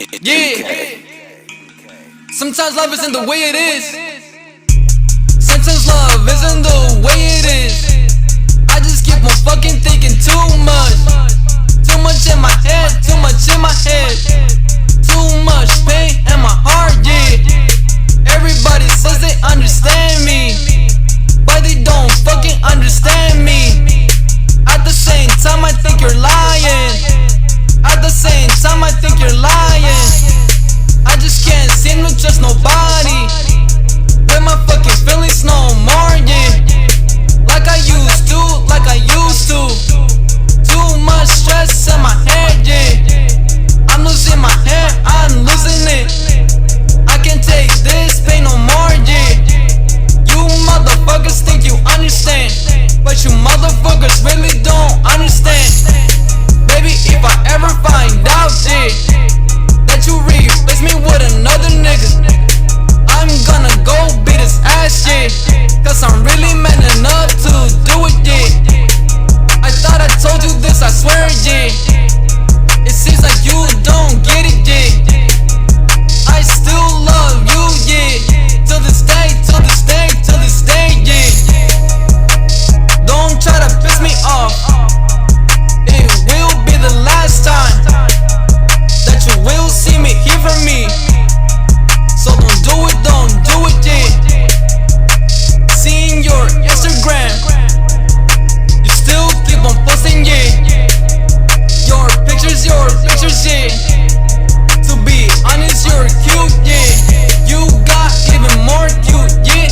Yeah. Sometimes love isn't the way it is. Sometimes love isn't the way it is. I just keep on fucking thinking too much. Too much in my head, too much in my head. Too much pain in my heart, yeah. Everybody says they understand me, but they don't fucking understand me. At the same time I think you're lying. At the same time I think you're lying. I just can't seem to trust nobody with my fucking feelings no more, yeah. Like I used to, like I used to. Too much stress in my head, yeah. I'm losing my head, I'm losing it. I can't take this pain no more, yeah. You motherfuckers think you understand, but you motherfuckers really don't understand. Baby, if I ever find out, yeah, that you replace me with another nigga, I'm gonna go beat his ass, yeah. Cause I'm really man enough to do it, yeah. I thought I told you this, I swear, yeah. It seems like you don't get it, yeah. I still love you, yeah. Till this day, till this day, till this day, yeah. Don't try to piss me off. It will be the last time that you will see me, hear from me. So don't do it, yeah. Seeing your Instagram, you still keep on posting, yeah. Your pictures, yeah. To be honest, you're cute, yeah. You got even more cute, yeah.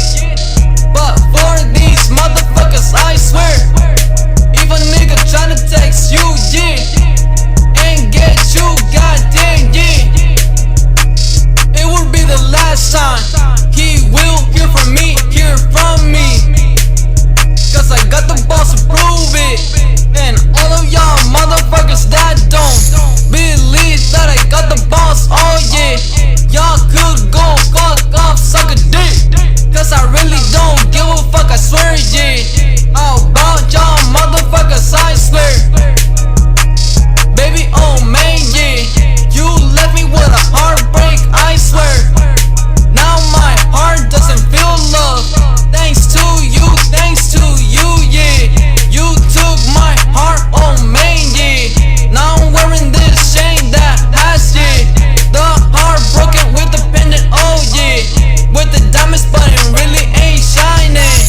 But for these motherfuckers, I swear, if a nigga tryna text you, yeah, and get you, goddamn, yeah, it will be the last time he will hear from me, cause I got the balls to prove it. And all of y'all motherfuckers that don't believe that I got the balls, oh yeah, y'all could go fuck off, suck a dick. Cause I really don't give a fuck, I swear, yeah. About y'all motherfuckers, I swear. Baby, oh man, yeah. You left me with a heartbreak, I swear. Now my heart doesn't feel love. Thanks to you, yeah. You took my heart, oh man, yeah. Now I'm wearing this chain that has, yeah, the heart broken with the pendant, oh yeah. With the diamonds but it really ain't shining.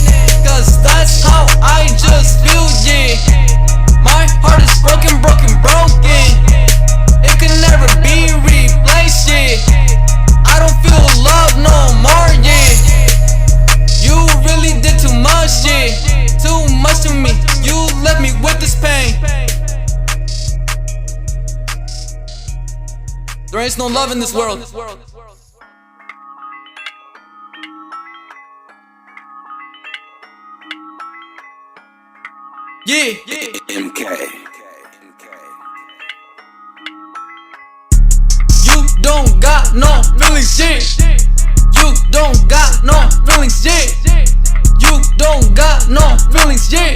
Cause that's how I just feel, yeah. My heart is broken. It can never be replaced, yeah. I don't feel love no more, yeah. You really did too much, yeah. Too much to me, you left me with this pain. There ain't no love in this world. Yeah, MK. You don't got no feelings, yeah. You don't got no feelings, yeah. You don't got no feelings, yeah.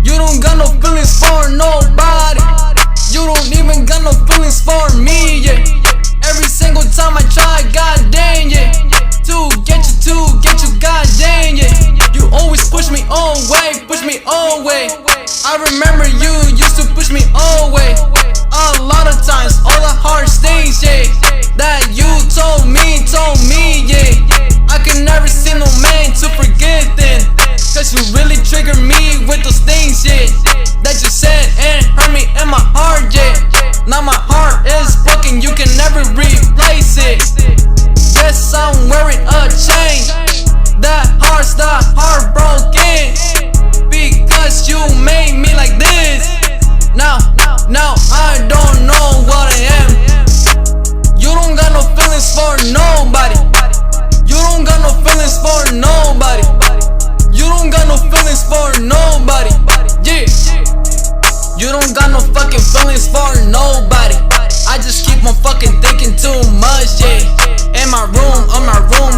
You don't got no feelings for nobody. You don't even got no feelings for me, yeah. Every single time I try, goddamn, yeah, to get you, goddamn, yeah. You always push me away. I remember you used to push me away. A lot of times, all the hard things, yeah, that you told me, yeah. I can never see no man to forget them. Cause you really trigger me with those things, yeah, that you said and hurt me in my heart, yeah. Now my heart is broken, you can never replace it. Yes, I'm wearing a chain. That heart's the heartbroken, because you made me like this. Now I don't know what I am. You don't got no feelings for nobody. You don't got no feelings for nobody. You don't got no feelings for nobody, yeah. You don't got no fucking feelings for nobody. I just keep on fucking thinking too much, yeah. In my room,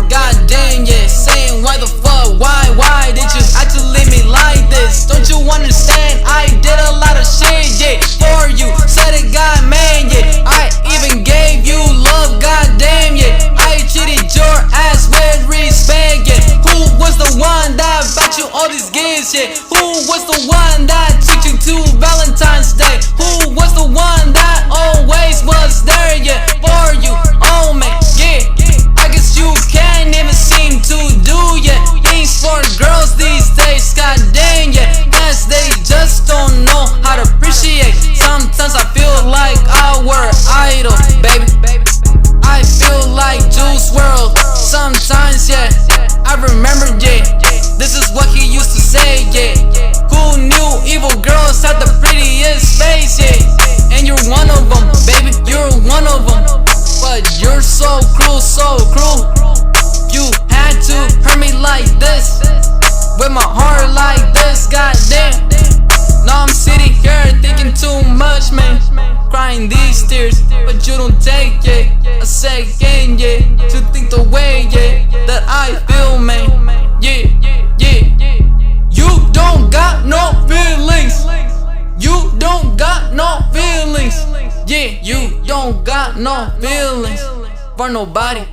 goddamn, yeah. Saying why the fuck, why did you have to leave me like this? Don't you understand? I did a lot of shit, yeah, for you. Said it, God, man, this shit. Who was the one that took you to Valentine's Day? Who was the one that always was there, yeah, for you? Oh man, yeah, I guess you can't even seem to do, yeah, things for girls these days, god dang, yeah, guess they just don't know how to appreciate. Sometimes I feel like I were idol, baby. I feel like Juice WRLD. Sometimes, yeah, I remember, yeah, this is what he used to say, yeah. Who knew evil girls had the prettiest face, yeah? And you're one of them, baby, you're one of them. But you're so cruel, so cruel. You had to hurt me like this, with my heart like this, goddamn. Now I'm sitting here thinking too much, man, crying these tears, but you don't take it a second, yeah, to think the way, yeah, that I feel, man. Yeah, yeah, you don't got no feelings. You don't got no feelings. Yeah, you don't got no feelings for nobody.